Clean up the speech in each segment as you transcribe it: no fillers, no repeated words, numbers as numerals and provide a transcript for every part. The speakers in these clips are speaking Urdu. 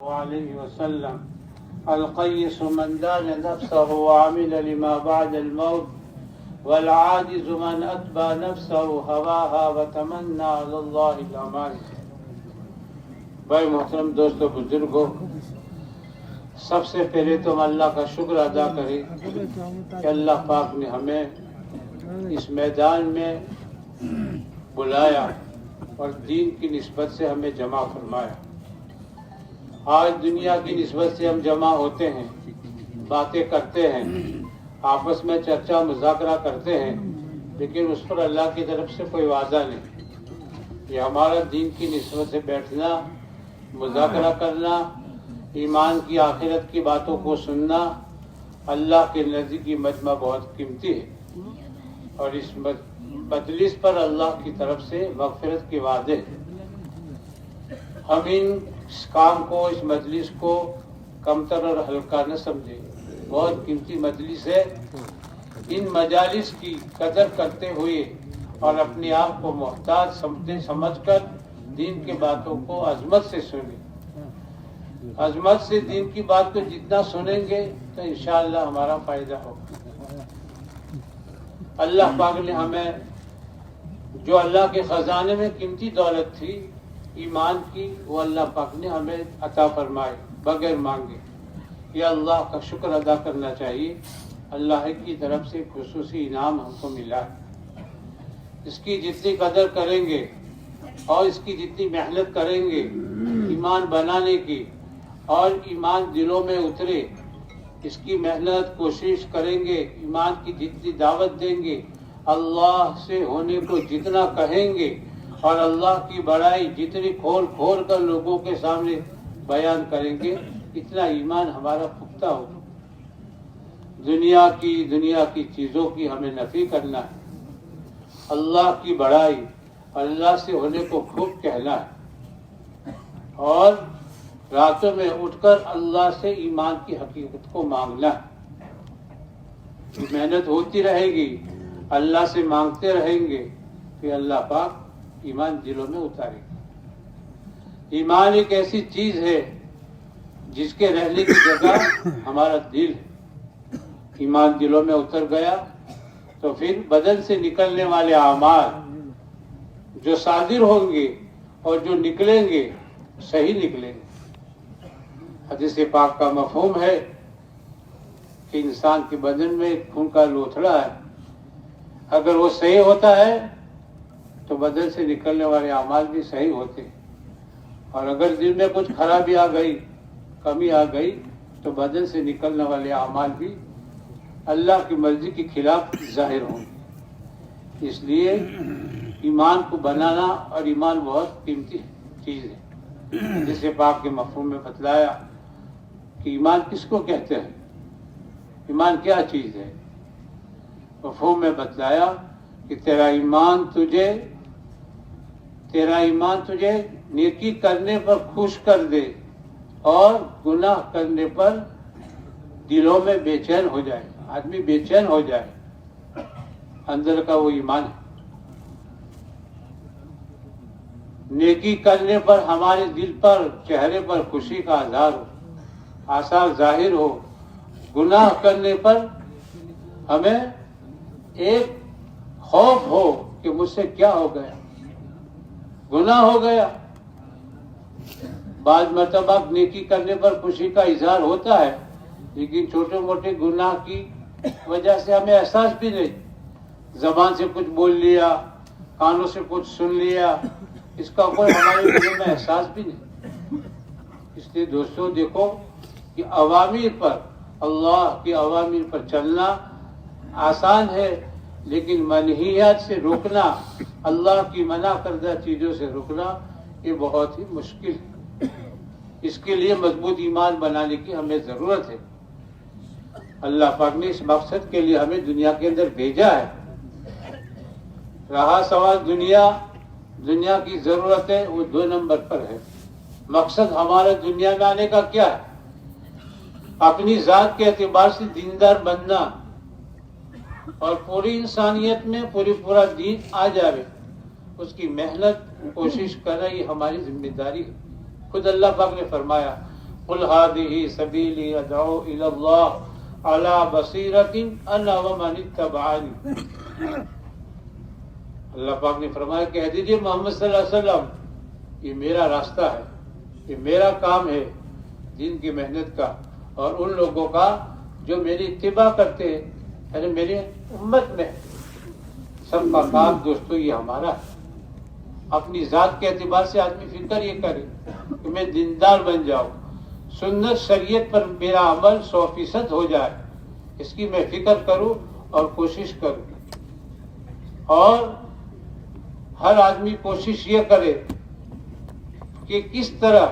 عليه وسلم القيس من دان نفسه وعمل لما بعد الموت والعاجز من أتبع نفسه هواها وتمنى على الله الأماني. بھائی محترم دوستو بزرگو، سب سے پہلے تو ہم اللہ کا شکر ادا کریں کہ اللہ پاک نے ہمیں اس میدان میں بلایا اور دین کی نسبت سے ہمیں جمع فرمایا. آج دنیا کی نسبت سے ہم جمع ہوتے ہیں، باتیں کرتے ہیں، آپس میں چرچا مذاکرہ کرتے ہیں، لیکن اس پر اللہ کی طرف سے کوئی وعدہ نہیں. یہ ہمارا دین کی نسبت سے بیٹھنا، مذاکرہ کرنا، ایمان کی آخرت کی باتوں کو سننا اللہ کے نزدیک یہ مجمع بہت قیمتی ہے، اور اس مجلس پر اللہ کی طرف سے مغفرت کے وعدے ہیں. ہم اس کام کو، اس مجلس کو کمتر اور ہلکا نہ سمجھیں. بہت قیمتی مجلس ہے. ان مجالس کی قدر کرتے ہوئے اور اپنے آپ کو محتاج سمجھ کر دین کی باتوں کو عظمت سے سنیں. عظمت سے دین کی بات کو جتنا سنیں گے تو انشاءاللہ ہمارا فائدہ ہوگا. اللہ پاک نے ہمیں جو اللہ کے خزانے میں قیمتی دولت تھی ایمان کی، وہ اللہ پاک نے ہمیں عطا فرمائے بغیر مانگے. یہ اللہ کا شکر ادا کرنا چاہیے. اللہ کی طرف سے خصوصی انعام ہم کو ملا ہے. اس کی جتنی قدر کریں گے اور اس کی جتنی محنت کریں گے ایمان بنانے کی، اور ایمان دلوں میں اترے، اس کی محنت کوشش کریں گے، ایمان کی جتنی دعوت دیں گے، اللہ سے ہونے کو جتنا کہیں گے اور اللہ کی بڑائی جتنی کھول کھول کر لوگوں کے سامنے بیان کریں گے، اتنا ایمان ہمارا پختہ ہوگا. دنیا کی چیزوں کی ہمیں نفی کرنا ہے. اللہ کی بڑائی اور اللہ سے ہونے کو خوب کہنا ہے، اور راتوں میں اٹھ کر اللہ سے ایمان کی حقیقت کو مانگنا ہے. محنت ہوتی رہے گی، اللہ سے مانگتے رہیں گے، پھر اللہ پاک ایمان دلوں میں اتارے گا. ایمان ایک ایسی چیز ہے جس کے رہنے کی جگہ ہمارا دل ہے. ایمان دلوں میں اتر گیا تو پھر بدن سے نکلنے والے اعمال جو صادر ہوں گے اور جو نکلیں گے صحیح نکلیں گے. حدیث پاک کا مفہوم ہے کہ انسان کے بدن میں ایک خون کا لوتھڑا ہے، اگر وہ صحیح ہوتا ہے تو بدن سے نکلنے والے اعمال بھی صحیح ہوتے ہیں، اور اگر دل میں کچھ خرابی آ گئی، کمی آ گئی، تو بدن سے نکلنے والے اعمال بھی اللہ کی مرضی کے خلاف ظاہر ہوں گے. اس لیے ایمان کو بنانا، اور ایمان بہت قیمتی چیز ہے. جسے پاک کے مفہوم میں بتلایا کہ ایمان کس کو کہتے ہیں، ایمان کیا چیز ہے. مفہوم میں بتلایا کہ تیرا ایمان تجھے نیکی کرنے پر خوش کر دے اور گناہ کرنے پر دلوں میں بے چین ہو جائے، آدمی بے چین ہو جائے. اندر کا وہ ایمان ہے. نیکی کرنے پر ہمارے دل پر، چہرے پر خوشی کا آثار ظاہر ہو. گناہ کرنے پر ہمیں ایک خوف ہو کہ مجھ سے کیا ہو گیا، گناہ ہو گیا. بعض مرتبہ نیکی کرنے پر خوشی کا اظہار ہوتا ہے، لیکن چھوٹے موٹے گناہ کی وجہ سے ہمیں احساس بھی نہیں. زبان سے کچھ بول لیا، کانوں سے کچھ سن لیا، اس کا کوئی ہمارے دل میں احساس بھی نہیں. اس لیے دوستوں دیکھو کہ عوامر پر، اللہ کی عوامر پر چلنا آسان ہے، لیکن منہیات سے روکنا، اللہ کی منع کردہ چیزوں سے روکنا، یہ بہت ہی مشکل ہے. اس کے لیے مضبوط ایمان بنانے کی ہمیں ضرورت ہے. اللہ پاک نے اس مقصد کے لیے ہمیں دنیا کے اندر بھیجا ہے. رہا سوال دنیا کی ضرورت ہے، وہ 2 نمبر پر ہے. مقصد ہمارا دنیا میں آنے کا کیا ہے؟ اپنی ذات کے اعتبار سے دیندار بننا، اور پوری انسانیت میں پورا دین آ جائے، اس کی محنت کوشش کرنا، یہ ہماری ذمہ داری ہے. خود اللہ پاک نے فرمایا قل هذه سبیلی ادعو الی اللہ علی بصیرۃ انا ومن اتبعنی. اللہ پاک نے فرمایا کہہ دیجیے محمد صلی اللہ علیہ وسلم یہ میرا راستہ ہے، یہ میرا کام ہے دین کی محنت کا، اور ان لوگوں کا جو میری اتباع کرتے ہیں یعنی میری امت میں. سب کا کام دوستو یہ ہمارا ہے. اپنی ذات کے اعتبار سے آدمی فکر یہ کرے کہ میں دیندار بن جاؤں، سنت شریعت پر میرا عمل 100% ہو جائے، اس کی میں فکر کروں اور کوشش کروں. اور ہر آدمی کوشش یہ کرے کہ کس طرح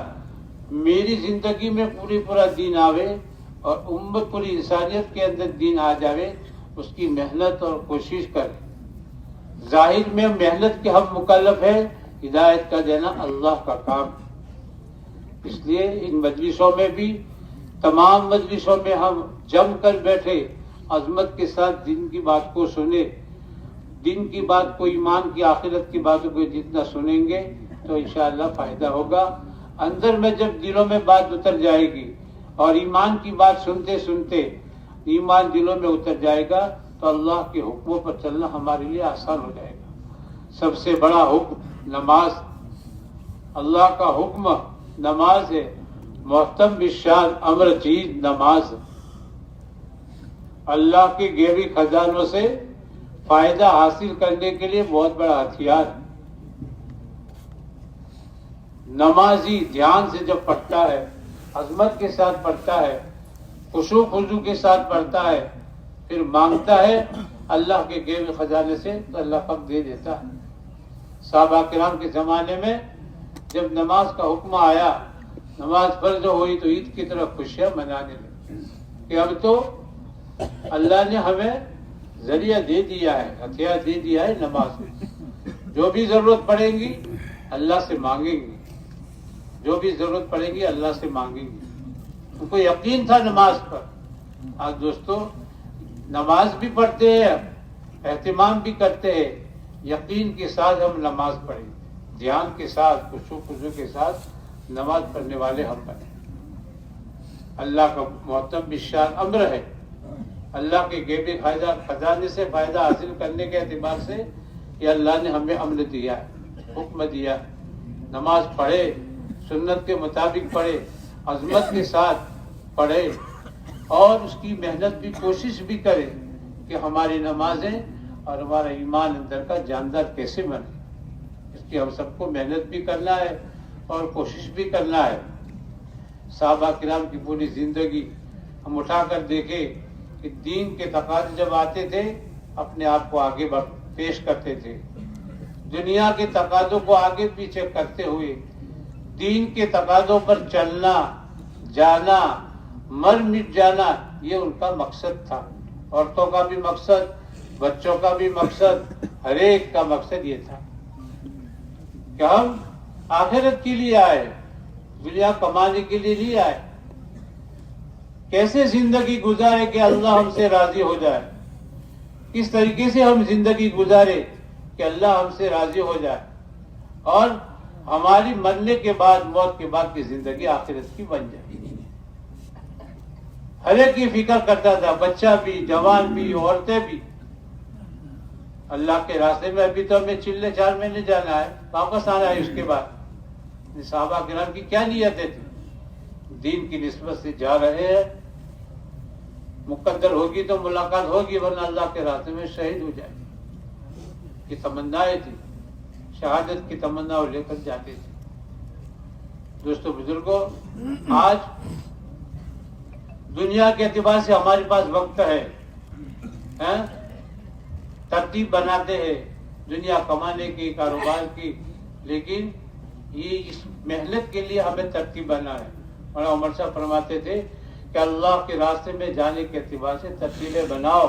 میری زندگی میں پورا دین آوے اور امت پوری انسانیت کے اندر دین آ جاوے، اس کی محنت اور کوشش کرے. ظاہر میں محنت کے ہم مکلف ہے، ہدایت کا دینا اللہ کا کام. اس لیے ان مجلسوں میں بھی، تمام مجلسوں میں ہم جم کر بیٹھے عظمت کے ساتھ دین کی بات کو سنیں. دین کی بات کو، ایمان کی، آخرت کی باتوں کو جتنا سنیں گے تو انشاءاللہ فائدہ ہوگا. اندر میں جب دلوں میں بات اتر جائے گی اور ایمان کی بات سنتے سنتے ایمان دلوں میں اتر جائے گا تو اللہ کے حکموں پر چلنا ہمارے لیے آسان ہو جائے گا. سب سے بڑا حکم نماز، اللہ کا حکم نماز ہے. محتم بالشان امر چیز نماز. اللہ کے غیبی خزانوں سے فائدہ حاصل کرنے کے لیے بہت بڑا ہتھیار. نمازی دھیان سے جب پڑھتا ہے، عظمت کے ساتھ پڑھتا ہے، خشوع خضوع کے ساتھ پڑھتا ہے، پھر مانگتا ہے اللہ کے غیبی خزانے سے تو اللہ پاک دے دیتا ہے. صحابہ کرام کے زمانے میں جب نماز کا حکم آیا، نماز فرض ہوئی تو عید کی طرح خوشیاں منانے لگے کہ اب تو اللہ نے ہمیں ذریعہ دے دیا ہے، ہتھیار دے دیا ہے نماز میں. جو بھی ضرورت پڑے گی اللہ سے مانگیں گے، جو بھی ضرورت پڑے گی اللہ سے مانگیں گے. ان کو یقین تھا نماز پر. آج دوستو نماز بھی پڑھتے ہیں، اہتمام بھی کرتے ہیں، یقین کے ساتھ ہم نماز پڑھیں، دھیان کے ساتھ، خشوع خضوع کے ساتھ نماز پڑھنے والے ہم بنیں. اللہ کا محتم بالشان امر ہے. اللہ کے غیبی خزانے سے فائدہ حاصل کرنے کے اعتبار سے یہ اللہ نے ہمیں امر دیا ہے، حکم دیا. نماز پڑھے، سنت کے مطابق پڑھے، عظمت کے ساتھ پڑھے، اور اس کی محنت بھی، کوشش بھی کرے کہ ہماری نمازیں اور ہمارا ایمان اندر کا جاندار کیسے بنے. اس کی ہم سب کو محنت بھی کرنا ہے اور کوشش بھی کرنا ہے. صحابہ کرام کی پوری زندگی ہم اٹھا کر دیکھیں کہ دین کے تقاضے جب آتے تھے اپنے آپ کو آگے پیش کرتے تھے. دنیا کے تقاضوں کو آگے پیچھے کرتے ہوئے دین کے تقاضوں پر چلنا، جانا، مر مٹ جانا، یہ ان کا مقصد تھا. عورتوں کا بھی مقصد، بچوں کا بھی مقصد، ہر ایک کا مقصد یہ تھا کہ ہم آخرت کے لیے آئے، دنیا کمانے کے لیے نہیں آئے. کیسے زندگی گزارے کہ اللہ ہم سے راضی ہو جائے، کس طریقے سے ہم زندگی گزارے کہ اللہ ہم سے راضی ہو جائے، اور ہماری مرنے کے بعد، موت کے بعد کی زندگی آخرت کی بن جائے. ہر ایک کی فکر کرتا تھا، بچہ بھی، جوان بھی، عورتیں بھی. اللہ کے راستے میں ابھی تو ہمیں چلے 4 مہینے جانا ہے، واپس آنا ہے. اس کے بعد صحابہ کرام کی کیا نیتیں تھی؟ دین کی نسبت سے جا رہے ہیں، مقدر ہوگی تو ملاقات ہوگی، ورنہ اللہ کے راستے میں شہید ہو جائے کی تمنائیں تھی. شہادت کی تمنا لے کر جاتے تھے. دوستو بزرگوں، آج دنیا کے اعتبار سے ہمارے پاس وقت ہے، ترتیب بناتے ہیں دنیا کمانے کی، کاروبار کی، لیکن یہ اس محنت کے لیے ہمیں ترتیب بنا ہے. مولانا عمر صاحب فرماتے تھے کہ اللہ کے راستے میں جانے کے اعتبار سے ترتیبیں بناؤ.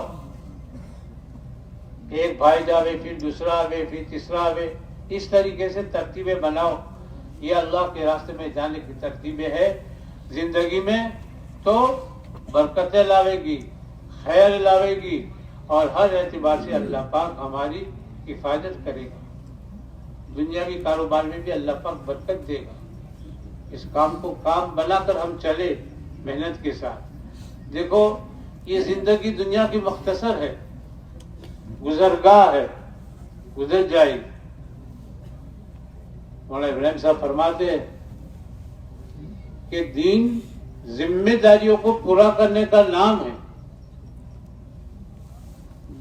ایک بھائی جاوے، پھر دوسرا آوے، پھر تیسرا آوے، اس طریقے سے ترتیبیں بناؤ. یہ اللہ کے راستے میں جانے کی ترتیبیں ہے. زندگی میں تو برکتیں لاوے گی، خیر لاوے گی، اور ہر اعتبار سے اللہ پاک ہماری حفاظت کرے گا. دنیاوی کاروبار میں بھی اللہ پاک برکت دے گا. اس کام کو کام بنا کر ہم چلے محنت کے ساتھ. دیکھو یہ زندگی دنیا کی مختصر ہے، گزرگاہ ہے، گزر جائے گی. مولانا ابراہیم صاحب فرماتے ہیں کہ دین ذمہ داریوں کو پورا کرنے کا نام ہے،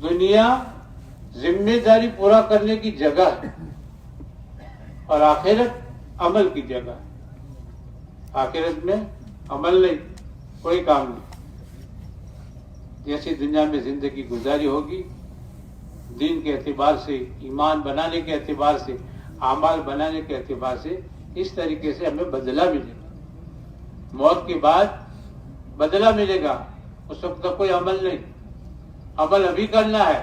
دنیا ذمہ داری پورا کرنے کی جگہ ہے، اور آخرت عمل کی جگہ ہے. آخرت میں عمل نہیں، کوئی کام نہیں. جیسی دنیا میں زندگی گزاری ہوگی، دین کے اعتبار سے، ایمان بنانے کے اعتبار سے، اعمال بنانے کے اعتبار سے اس طریقے سے ہمیں بدلہ ملے گا. موت کے بعد بدلہ ملے گا، اس وقت تک کوئی عمل نہیں. عمل ابھی کرنا ہے.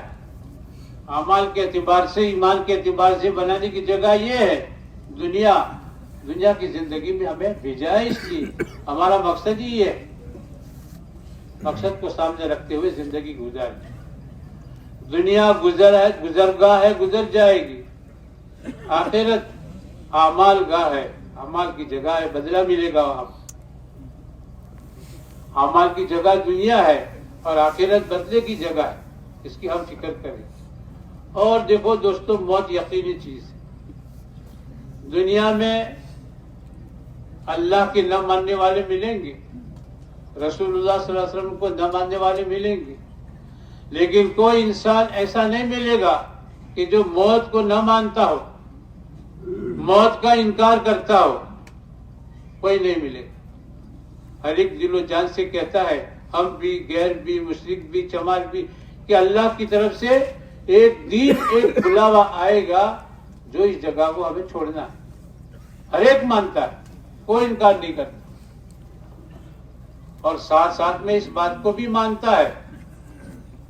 اعمال کے اعتبار سے، ایمان کے اعتبار سے بنانے کی جگہ یہ ہے دنیا کی زندگی میں ہمیں بھیجا ہے. اس لیے ہمارا مقصد ہی ہے، مقصد کو سامنے رکھتے ہوئے زندگی گزاریں. دنیا گزرگاہ ہے، گزر جائے گی. آخرت اعمال گاہ ہے، اعمال کی جگہ ہے، بدلہ ملے گا وہاں. اعمال کی جگہ دنیا ہے اور آخرت بدلے کی جگہ ہے. اس کی ہم فکر کریں. اور دیکھو دوستو، موت یقینی چیز ہے. دنیا میں اللہ کے نہ ماننے والے ملیں گے، رسول اللہ صلی اللہ علیہ وسلم کو نہ ماننے والے ملیں گے، لیکن کوئی انسان ایسا نہیں ملے گا کہ جو موت کو نہ مانتا ہو، موت کا انکار کرتا ہو. کوئی نہیں ملے گا. ہر ایک دل و جان سے کہتا ہے، ہم بھی، غیر بھی، مشرک بھی، چمار بھی، کہ اللہ کی طرف سے ایک دین، ایک بلاوا آئے گا جو اس جگہ کو ہمیں چھوڑنا ہے. ہر ایک مانتا ہے، کوئی انکار نہیں کرتا. اور ساتھ ساتھ میں اس بات کو بھی مانتا ہے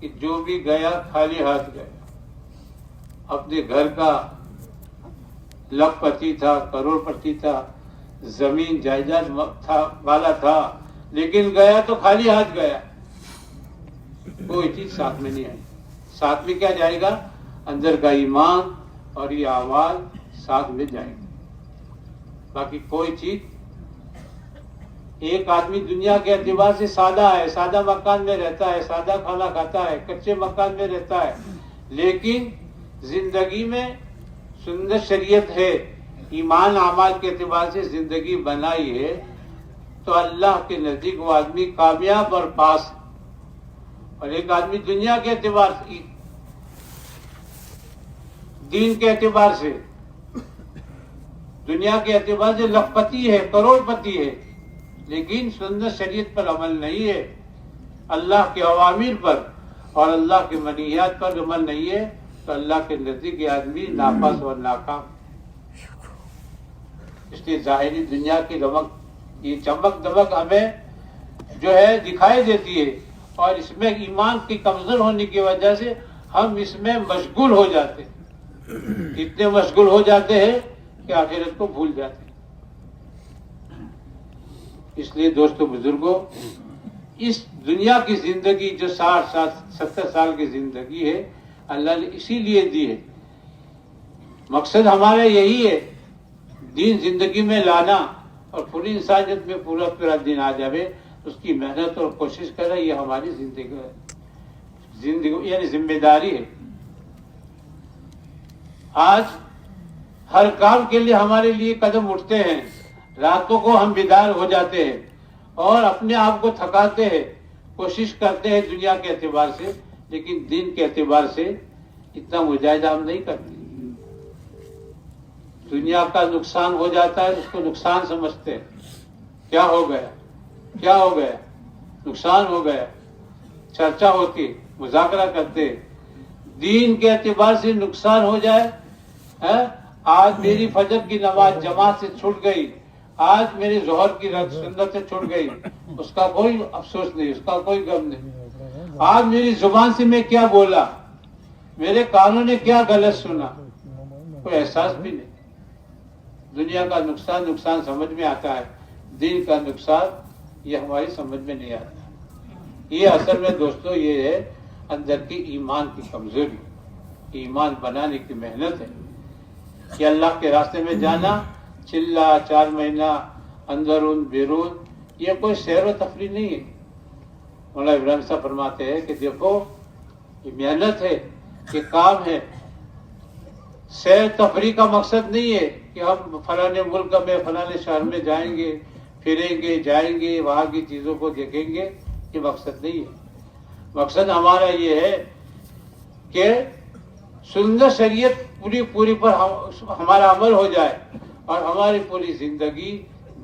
کہ جو بھی گیا خالی ہاتھ گیا. اپنے گھر کا لکھ پتی تھا، کروڑ پتی تھا، زمین جائیداد والا تھا، لیکن گیا تو خالی ہاتھ گیا. کوئی چیز ساتھ میں نہیں آئی. ساتھ میں کیا جائے گا؟ اندر کا ایمان اور یہ اعمال ساتھ میں جائے گا. باقی کوئی چیز. ایک آدمی دنیا کے اعتبار سے سادہ ہے، سادہ مکان میں رہتا ہے، سادہ کھانا کھاتا ہے، کچے مکان میں رہتا ہے، لیکن زندگی میں سنت شریعت ہے، ایمان اعمال کے اعتبار سے زندگی بنائی ہے، تو اللہ کے نزدیک وہ آدمی کامیاب اور پاس ہے. اور ایک آدمی دنیا کے اعتبار سے، دین کے اعتبار سے، دنیا کے اعتبار سے لکھ پتی ہے، کروڑ پتی ہے، لیکن سنت شریعت پر عمل نہیں ہے، اللہ کے اوامر پر اور اللہ کے منہیات پر عمل نہیں ہے، تو اللہ کے نزدیک یہ آدمی ناپاس اور ناکام. اس لیے ظاہری دنیا کی یہ چمک دمک ہمیں جو ہے دکھائی دیتی ہے، اور اس میں ایمان کی کمزور ہونے کی وجہ سے ہم اس میں مشغول ہو جاتے ہیں. اتنے مشغول ہو جاتے ہیں کہ آخرت کو بھول جاتے ہیں. اس لیے دوستو بزرگوں، اس دنیا کی زندگی جو 60-70 سال کی زندگی ہے، اللہ نے اسی لیے دی ہے. مقصد ہمارا یہی ہے، دین زندگی میں لانا، اور پوری انسانیت میں پورا دین آ جائے. اس کی محنت اور کوشش کرے، یہ ہماری زندگی یعنی ذمہ داری ہے. آج ہر کام کے لیے ہمارے لیے قدم اٹھتے ہیں، راتوں کو ہم بیدار ہو جاتے ہیں اور اپنے آپ کو تھکاتے ہیں، کوشش کرتے ہیں دنیا کے اعتبار سے، لیکن دین کے اعتبار سے اتنا مجاہدہ ہم نہیں کرتے. دنیا کا نقصان ہو جاتا ہے، اس کو نقصان سمجھتے ہیں. کیا ہو گیا، کیا ہو گیا، نقصان ہو گیا، چرچا ہوتی، مذاکرہ کرتے. دین کے اعتبار سے نقصان ہو جائے، آج میری فجر کی نماز جماعت سے چھوٹ گئی، آج میری ظہر کی سنت سے چھوٹ گئی، اس کا کوئی افسوس نہیں، اس کا کوئی غم نہیں. آج میری زبان سے میں کیا بولا، میرے کانوں نے کیا غلط سنا، کوئی احساس بھی نہیں. دنیا کا نقصان سمجھ میں آتا ہے، دین کا نقصان یہ ہماری سمجھ میں نہیں آتا. یہ اصل میں دوستو یہ ہے اندر کی ایمان کی کمزوری، ایمان بنانے کی محنت ہے کہ اللہ کے راستے میں جانا، چلا 4 مہینہ اندرون بیرون، یہ کوئی سیر و تفریح نہیں ہے۔ مولانا ابراہیم صاحب فرماتے ہیں کہ دیکھو یہ محنت ہے، یہ کام ہے، سیر تفریح کا مقصد نہیں ہے کہ ہم فلانے ملک میں فلانے شہر میں جائیں گے، پھریں گے، جائیں گے، وہاں کی چیزوں کو دیکھیں گے، یہ مقصد نہیں ہے۔ مقصد ہمارا یہ ہے کہ سنت شریعت پوری پر ہمارا عمل ہو جائے اور ہماری پوری زندگی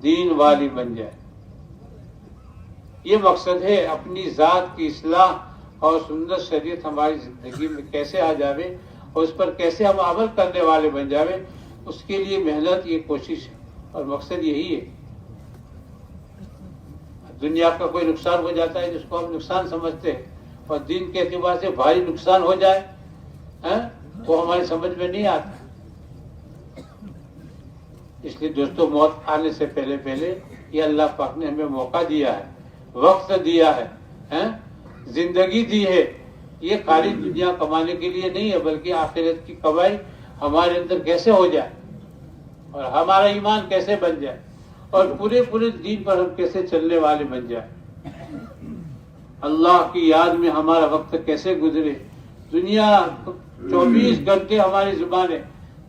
دین والی بن جائے۔ یہ مقصد ہے، اپنی ذات کی اصلاح اور سنت شریعت ہماری زندگی میں کیسے آ جاوے اور اس پر کیسے ہم عمل کرنے والے بن جاوے، اس کے لیے محنت، یہ کوشش ہے اور مقصد یہی ہے۔ دنیا کا کوئی نقصان ہو جاتا ہے جس کو ہم نقصان سمجھتے ہیں، اور دین کے اعتبار سے بھاری نقصان ہو جائے وہ ہماری سمجھ میں نہیں آتا۔ اس لیے دوستوں، موت آنے سے پہلے یہ اللہ پاک نے ہمیں موقع دیا ہے، وقت دیا ہے، زندگی دی ہے۔ یہ خالی دنیا کمانے کے لیے نہیں ہے، بلکہ آخرت کی کمائی ہمارے اندر کیسے ہو جائے اور ہمارا ایمان کیسے بن جائے اور پورے دین پر ہم کیسے چلنے والے بن جائیں، اللہ کی یاد میں ہمارا وقت کیسے گزرے۔ دنیا 24 گھنٹے ہماری زبانیں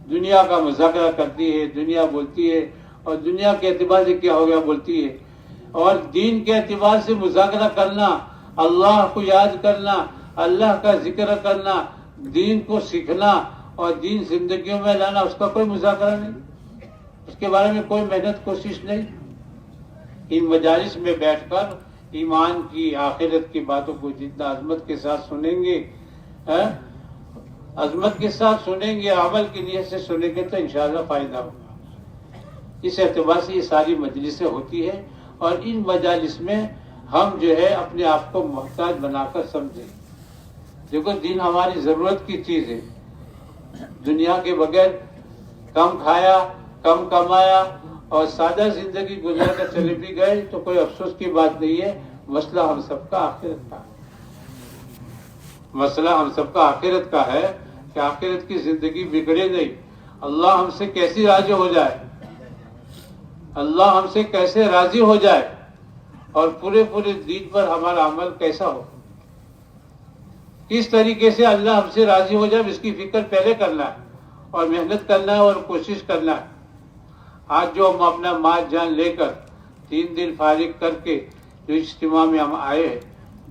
دنیا کا مذاکرہ کرتی ہے، دنیا بولتی ہے، اور دنیا کے اعتبار سے کیا ہو گیا بولتی ہے، اور دین کے اعتبار سے مذاکرہ کرنا، اللہ کو یاد کرنا، اللہ کا ذکر کرنا، دین کو سیکھنا اور دین زندگیوں میں لانا، اس کا کوئی مذاکرہ نہیں، اس کے بارے میں کوئی محنت کوشش نہیں۔ ان مجالس میں بیٹھ کر ایمان کی، آخرت کی باتوں کو جتنا عظمت کے ساتھ سنیں گے، عظمت کے ساتھ سنیں گے، عمل کی نیت سے سنیں گے، تو انشاءاللہ فائدہ ہوگا۔ اس اعتبار سے یہ ساری مجلسیں ہوتی ہیں، اور ان مجالس میں ہم جو ہے اپنے آپ کو محتاج بنا کر سمجھیں۔ دیکھو دین ہماری ضرورت کی چیز ہے، دنیا کے بغیر کم کھایا، کم کمایا اور سادہ زندگی گزار کر چلے بھی گئے تو کوئی افسوس کی بات نہیں ہے۔ مسئلہ ہم سب کا آخرت کا ہے، مسئلہ ہم سب کا آخرت کا ہے کہ آخرت کی زندگی بگڑے نہیں۔ اللہ ہم سے کیسی راضی ہو جائے، اللہ ہم سے کیسے راضی ہو جائے، اور پورے دین پر ہمارا عمل کیسا ہو، کس طریقے سے اللہ ہم سے راضی ہو جائے، اس کی فکر پہلے کرنا ہے اور محنت کرنا ہے اور کوشش کرنا ہے۔ آج جو ہم اپنا مال جان لے کر 3 دن فارغ کر کے جو اجتماع میں ہم آئے ہیں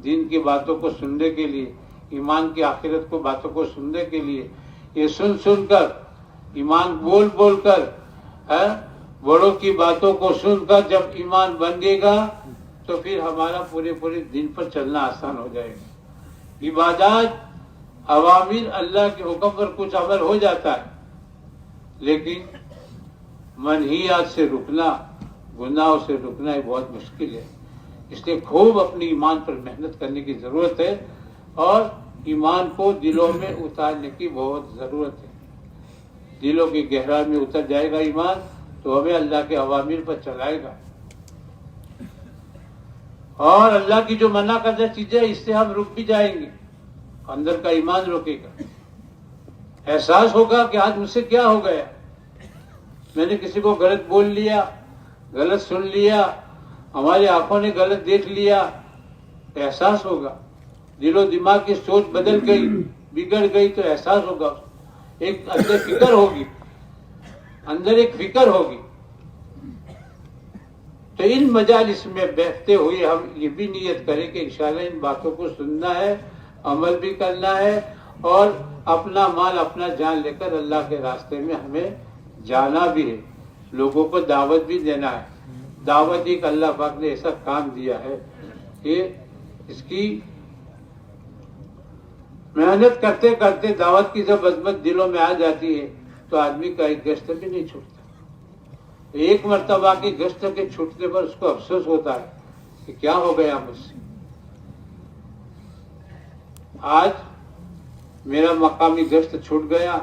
دین کی باتوں کو سننے کے لیے، ایمان کی، آخرت کو باتوں کو سننے کے لیے، یہ سن کر، ایمان بول کر، بڑوں کی باتوں کو سن کر جب ایمان بن گے گا تو پھر ہمارا پورے دن پر چلنا آسان ہو جائے گا۔ عبادات، اوامر، اللہ کے حکم پر کچھ عمل ہو جاتا ہے، لیکن منہیات سے رکنا، گناہوں سے رکنا یہ بہت مشکل ہے۔ اس لیے خوب اپنی ایمان پر محنت کرنے کی ضرورت ہے، اور ایمان کو دلوں میں اتارنے کی بہت ضرورت ہے۔ دلوں کی گہرائی میں اتر جائے گا ایمان تو ہمیں اللہ کے اوامر پر چلائے گا، اور اللہ کی جو منع کردہ چیزیں اس سے ہم رک بھی جائیں گے، اندر کا ایمان روکے گا، احساس ہوگا کہ آج مجھ سے کیا ہو گیا، میں نے کسی کو غلط بول لیا، غلط سن لیا، ہماری آنکھوں نے غلط دیکھ لیا، احساس ہوگا، دل و دماغ کی سوچ بدل گئی، بگڑ گئی تو احساس ہوگا، ایک اندر فکر ہوگی، اندر ایک فکر ہوگی۔ تو ان مجالس میں بیٹھتے ہوئے ہم یہ بھی نیت کریں کہ انشاءاللہ ان باتوں کو سننا ہے، عمل بھی کرنا ہے، اور اپنا مال، اپنا جان لے کر اللہ کے راستے میں ہمیں جانا بھی ہے، لوگوں کو دعوت بھی دینا ہے۔ دعوت ایک اللہ پاک نے ایسا کام دیا ہے کہ اس کی محنت کرتے کرتے دعوت کی جب عظمت دلوں میں آ جاتی ہے تو آدمی کا ایک گشت بھی نہیں چھوٹتا۔ ایک مرتبہ کی گشت کے چھوٹنے پر اس کو افسوس ہوتا ہے کہ کیا ہو گیا مجھ سے، آج میرا مقامی گشت چھوٹ گیا،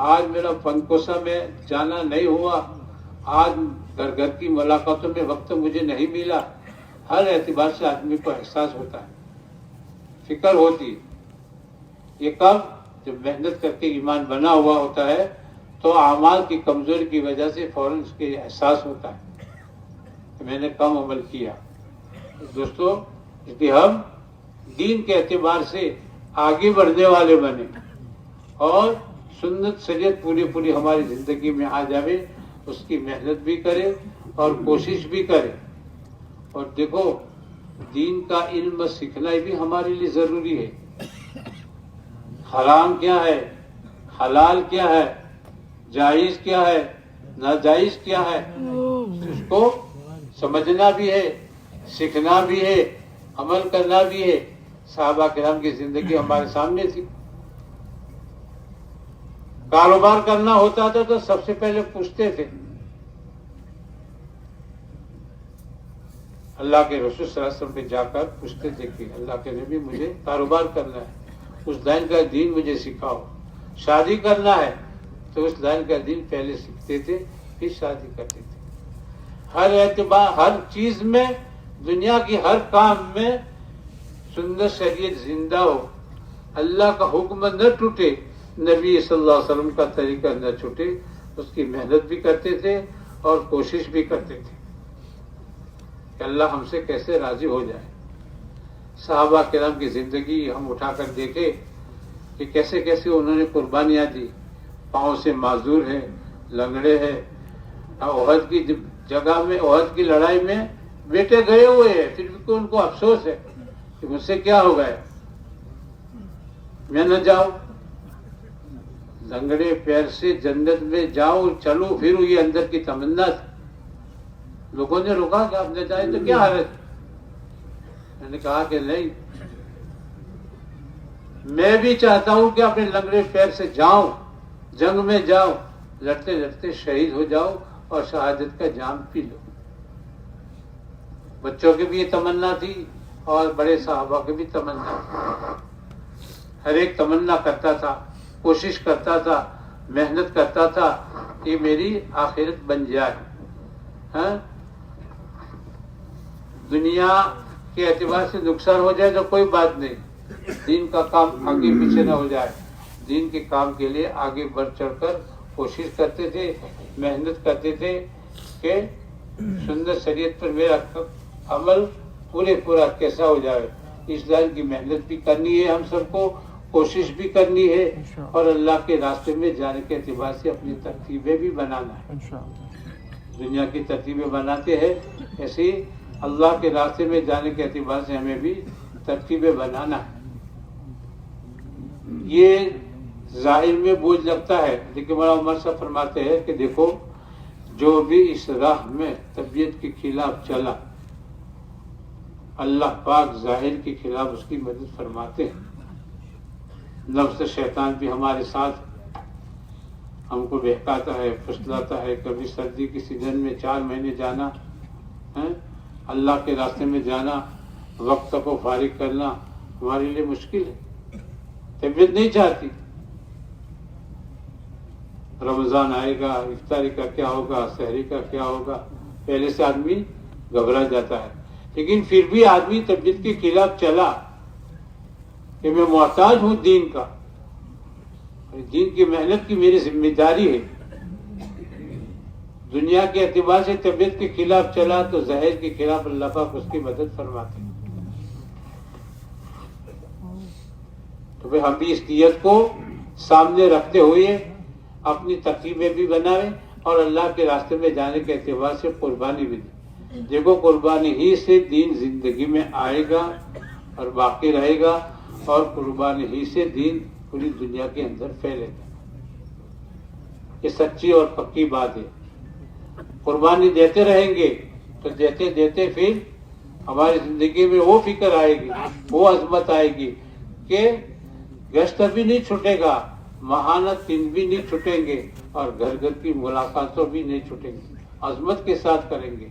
آج میرا فنکوسا میں جانا نہیں ہوا، آج گھر کی ملاقاتوں میں وقت مجھے نہیں ملا۔ ہر اعتبار سے آدمی کو احساس ہوتا ہے، فکر ہوتی ہے۔ یہ کب؟ جب محنت کر کے ایمان بنا ہوا ہوتا ہے تو اعمال کی کمزوری کی وجہ سے فوراً اس کے احساس ہوتا ہے، کہ میں نے کم عمل کیا. دوستو اس لیے ہم دین کے اعتبار سے آگے بڑھنے والے بنے اور سنت شریعت پوری ہماری زندگی میں آ جائے، اس کی محنت بھی کرے اور کوشش بھی کرے. اور دیکھو دین کا علم سیکھنا بھی ہمارے لیے ضروری ہے. حرام کیا ہے، حلال کیا ہے، جائز کیا ہے، ناجائز کیا ہے، اس کو سمجھنا بھی ہے، سیکھنا بھی ہے، عمل کرنا بھی ہے. صحابہ کرام کی زندگی ہمارے سامنے تھی. کاروبار کرنا ہوتا تھا تو سب سے پہلے پوچھتے تھے اللہ کے رسول صلی اللہ علیہ وسلم پہ جا کر پوچھتے تھے کہ اللہ کے نبی مجھے کاروبار کرنا ہے، اس لائن کا دین مجھے سکھاؤ. شادی کرنا ہے تو اس لائن کا دین پہلے سیکھتے تھے پھر شادی کرتے تھے. ہر اعتبار، ہر چیز میں، دنیا کی ہر کام میں سنت شریعت زندہ ہو، اللہ کا حکم نہ ٹوٹے، نبی صلی اللہ علیہ وسلم کا طریقہ نہ چھوٹے، اس کی محنت بھی کرتے تھے اور کوشش بھی کرتے تھے کہ اللہ ہم سے کیسے راضی ہو جائے. صحابہ کرام کی زندگی ہم اٹھا کر دیکھے کہ کیسے کیسے انہوں نے قربانیاں دی. پاؤں سے معذور ہیں، لنگڑے ہیں. احد کی جگہ میں، احد کی لڑائی میں بیٹے گئے ہوئے ہیں، پھر بھی ان کو افسوس ہے کہ مجھ سے کیا ہو گیا، میں نہ جاؤں. لنگڑے پیر سے جنت میں جاؤ، چلو پھر یہ اندر کی تمنا تھی. لوگوں نے روکا کہ آپ نہ جائیں تو کیا حالت. میں نے کہا کہ نہیں، میں بھی چاہتا ہوں کہ اپنے لنگڑے پیر سے جاؤں، جنگ میں جاؤں، لڑتے لڑتے شہید ہو جاؤ اور شہادت کا جام پی لو. بچوں کی بھی یہ تمنا تھی اور بڑے صحابہ کی بھی تمنا تھی. ہر ایک تمنا کرتا تھا، کوشش کرتا تھا، محنت کرتا تھا کہ میری آخرت بن جائے. ہاں دنیا کے اعتبار سے نقصان ہو جائے تو کوئی بات نہیں، دین کا کام آگے پیچھے نہ ہو جائے. دین کے کام کے لیے آگے بڑھ چڑھ کر کوشش کرتے تھے، محنت کرتے تھے کہ سنت شریعت پر میرا عمل پورا کیسا ہو جائے. اس لائن کی محنت بھی کرنی ہے، ہم سب کو کوشش بھی کرنی ہے اور اللہ کے راستے میں جانے کے اعتبار سے اپنی ترتیبیں بھی بنانا ہے. دنیا کی ترتیبیں بناتے ہیں، ایسے ہی اللہ کے راستے میں جانے کے اعتبار سے ہمیں بھی ترتیبیں بنانا ہے. یہ ظاہر میں بوجھ لگتا ہے، لیکن مولانا عمر صاحب فرماتے ہیں کہ دیکھو جو بھی اس راہ میں طبیعت کے خلاف چلا، اللہ پاک ظاہر کے خلاف اس کی مدد فرماتے ہیں. نفس شیطان بھی ہمارے ساتھ ہم کو بہکاتا ہے، پھسلاتا ہے. کبھی سردی کی سیزن میں 4 مہینے جانا، اللہ کے راستے میں جانا، وقت کو فارغ کرنا ہمارے لیے مشکل ہے. طبیعت نہیں چاہتی. رمضان آئے گا، افطاری کا کیا ہوگا، سحری کا کیا ہوگا، پہلے سے آدمی گھبرا جاتا ہے. لیکن پھر بھی آدمی طبیعت کے خلاف چلا کہ میں محتاج ہوں دین کا، دین کی محنت کی میری ذمہ داری ہے. دنیا کے اعتبار سے طبیعت کے خلاف چلا تو ظاہر کے خلاف اللہ پاک اس کی مدد فرماتے ہیں. تو پھر ہم بھی اس نیت کو سامنے رکھتے ہوئے اپنی ترتیبیں بھی بنائیں اور اللہ کے راستے میں جانے کے اعتبار سے قربانی بھی دیں. دیکھو قربانی ہی سے دین زندگی میں آئے گا اور باقی رہے گا، اور قربانی ہی سے دین پوری دنیا کے اندر پھیلے گا. یہ سچی اور پکی بات ہے. قربانی دیتے رہیں گے تو دیتے دیتے پھر ہماری زندگی میں وہ فکر آئے گی، وہ عظمت آئے گی کہ گشت بھی نہیں چھوٹے گا، مہانت دن بھی نہیں چھوٹیں گے، اور گھر گھر کی ملاقاتوں بھی نہیں چھوٹیں گے. عظمت کے ساتھ کریں گے،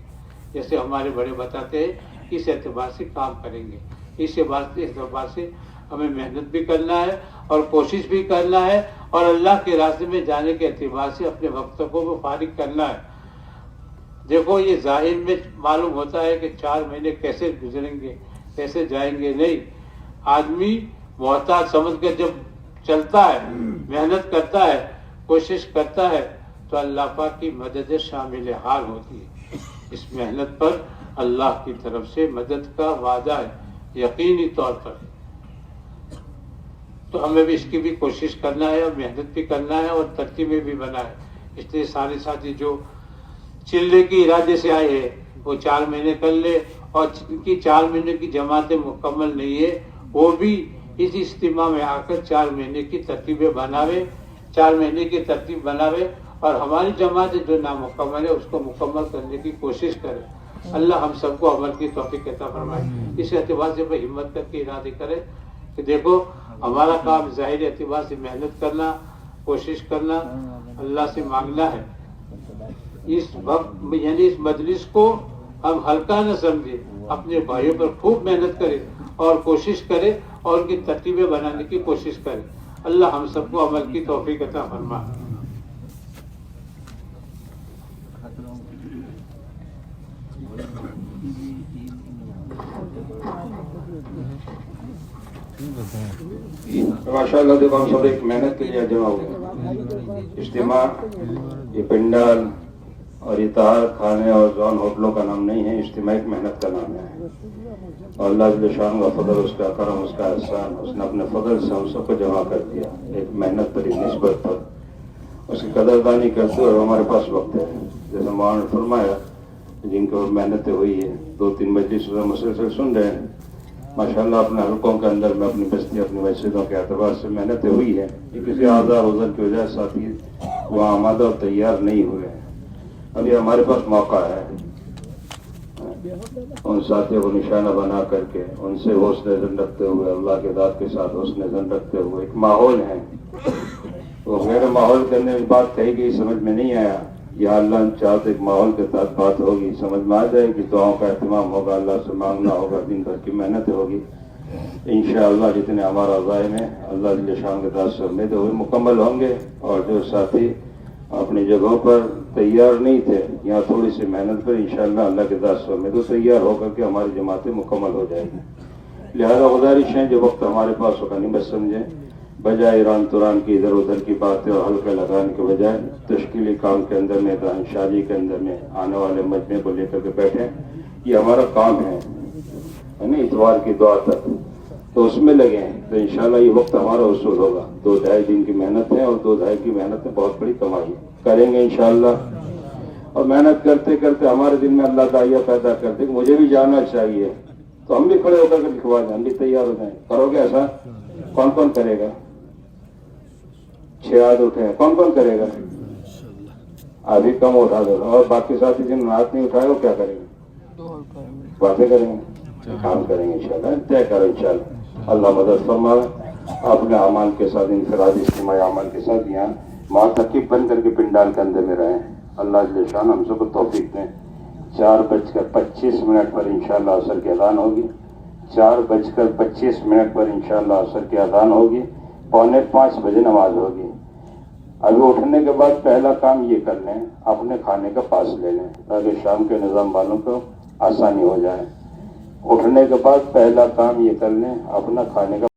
جیسے ہمارے بڑے بتاتے ہیں. اس اعتبار سے کام کریں گے. اس اعتبار سے ہمیں محنت بھی کرنا ہے اور کوشش بھی کرنا ہے اور اللہ کے راستے میں جانے کے اعتبار سے اپنے وقتوں کو بھی فارغ کرنا ہے. دیکھو یہ ظاہر میں معلوم ہوتا ہے کہ 4 مہینے کیسے گزریں گے، کیسے جائیں گے. نہیں، آدمی محتاج سمجھ کر جب چلتا ہے، محنت کرتا ہے، کوشش کرتا ہے تو اللہ پاک کی مدد شامل حال ہوتی ہے. اس محنت پر اللہ کی طرف سے مدد کا وعدہ ہے یقینی طور پر. تو ہمیں بھی اس کی بھی کوشش کرنا ہے اور محنت بھی کرنا ہے اور ترتیبیں بھی بنا ہے. اس لیے سارے ساتھی جو چلنے کی ارادے سے آئے ہیں وہ 4 مہینے کر لے، اور جن کی 4 مہینے کی جماعتیں مکمل نہیں ہے وہ بھی اس اجتماع میں آ کر 4 مہینے کی ترتیبیں بناوے، 4 مہینے کی ترتیب بناوے، اور ہماری جماعت جو نامکمل ہے اس کو مکمل کرنے کی کوشش کرے. اللہ ہم سب کو عمل کی توفیق عطا فرمائے. اس اعتبار سے میں ہمت کر کے ارادے کرے کہ دیکھو ہمارا کام ظاہری اعتبار سے محنت کرنا، کوشش کرنا، اللہ سے مانگنا ہے. اس وقت یعنی اس مجلس کو ہم ہلکا نہ سمجھے، اپنے بھائیوں پر خوب محنت کرے اور کوشش کرے اور ان کی ترتیبیں بنانے کی کوشش کرے. اللہ ہم سب کو عمل کی توفیق عطا فرمائے. ماشاء اللہ دیکھو ہم سب ایک محنت کے لیے جمع ہوئے. اجتماع یہ پنڈال اور یہ طہارت خانے اور زون ہوٹلوں کا نام نہیں ہے، اجتماع ایک محنت کا نام ہے. اور اللہ جل شان کا فضل، اس کا کرم، اس کا احسان، اس نے اپنے فضل سے ہم سب کو جمع کر دیا ایک محنت پر، ایک نسبت پر. اس کی قدردانی کرتے اور ہمارے پاس وقت ہے. جیسے مولانا نے فرمایا جن کی محنتیں ہوئی ہے 2-3 مجلس مسلسل سن رہے ہیں ماشاءاللہ اپنے حلقوں کے اندر میں اپنی بستی اپنی مسجدوں کے اعتبار سے محنتیں ہوئی ہے. یہ کسی آزار عذر کی وجہ سے ساتھی وہاں آمادہ اور تیار نہیں ہوئے. ابھی ہمارے پاس موقع ہے ان ساتھیوں کو نشانہ بنا کر کے ان سے حوصلہ زن رکھتے ہوئے، اللہ کے ذات کے ساتھ حوصلہ زن رکھتے ہوئے ایک ماحول ہے. وہ غیر ماحول کے اندر بات کہی گئی سمجھ میں نہیں آیا. یا اللہ چاہتے ایک ماحول کے تحت بات ہوگی، سمجھ میں آ جائے گی، دعاؤں کا اہتمام ہوگا، اللہ سے مانگنا ہوگا، دن بھر کی محنت ہوگی. انشاءاللہ جتنے ہمارا عزائم ہے اللہ جل شان کے ذات سے امید ہوئے مکمل ہوں گے. اور جو ساتھی اپنی جگہوں پر تیار نہیں تھے یہاں تھوڑی سی محنت پر انشاءاللہ اللہ کے ذات سے امید تیار ہو کر کے ہماری جماعتیں مکمل ہو جائے گی. لہذا گزارش ہے جو وقت ہمارے پاس ہوگا نہیں بس سمجھیں، بجائے ایران توران کی ادھر ادھر کی باتیں اور حلقے لگانے کے بجائے تشکیلی کام کے اندر میں دانشاری کے اندر میں آنے والے مجمع کو لے کر کے بیٹھیں. یہ ہمارا کام ہے نا اتوار کی دعا تک، تو اس میں لگیں تو انشاءاللہ یہ وقت ہمارا وصول ہوگا. 2-2.5 دن کی محنت ہے اور 2-2.5 کی محنت ہے، بہت بڑی کمائی کریں گے انشاءاللہ. اور محنت کرتے کرتے ہمارے دل میں اللہ داعیہ پیدا کرتے کہ مجھے بھی جانا چاہیے، تو ہم بھی کھڑے ہو کر کے لکھوا دیں، ہم بھی تیار ہو جائیں. کرو گے ایسا؟ کون کون کرے گا؟ 6 ہاتھ اٹھے ہیں، کون کون کرے گا؟ ابھی کم اٹھا دو. اور باقی ساتھی جن ہاتھ نہیں اٹھائے وہ کیا کریں گے؟ باتیں کریں گے، کام کریں گے انشاءاللہ. طے کرو انشاءاللہ. اللہ مدد فرمائے. اپنے اعمال کے ساتھ انفرادی اجتماعی اعمال کے ساتھ یہاں معتکف بن کر کے پنڈال کے اندر میں رہیں. اللہ جل شان ہم سب کو توفیق دیں. 4:25 پر انشاءاللہ عصر کی اذان ہوگی. 4:25 پر انشاءاللہ عصر کی اذان ہوگی. 4:45 بجے نماز ہوگی. ابھی اٹھنے کے بعد پہلا کام یہ کر لیں اپنے کھانے کا پاس لے لیں تاکہ شام کے نظام والوں کو آسانی ہو جائے. اٹھنے کے بعد پہلا کام یہ کر لیں اپنا کھانے کا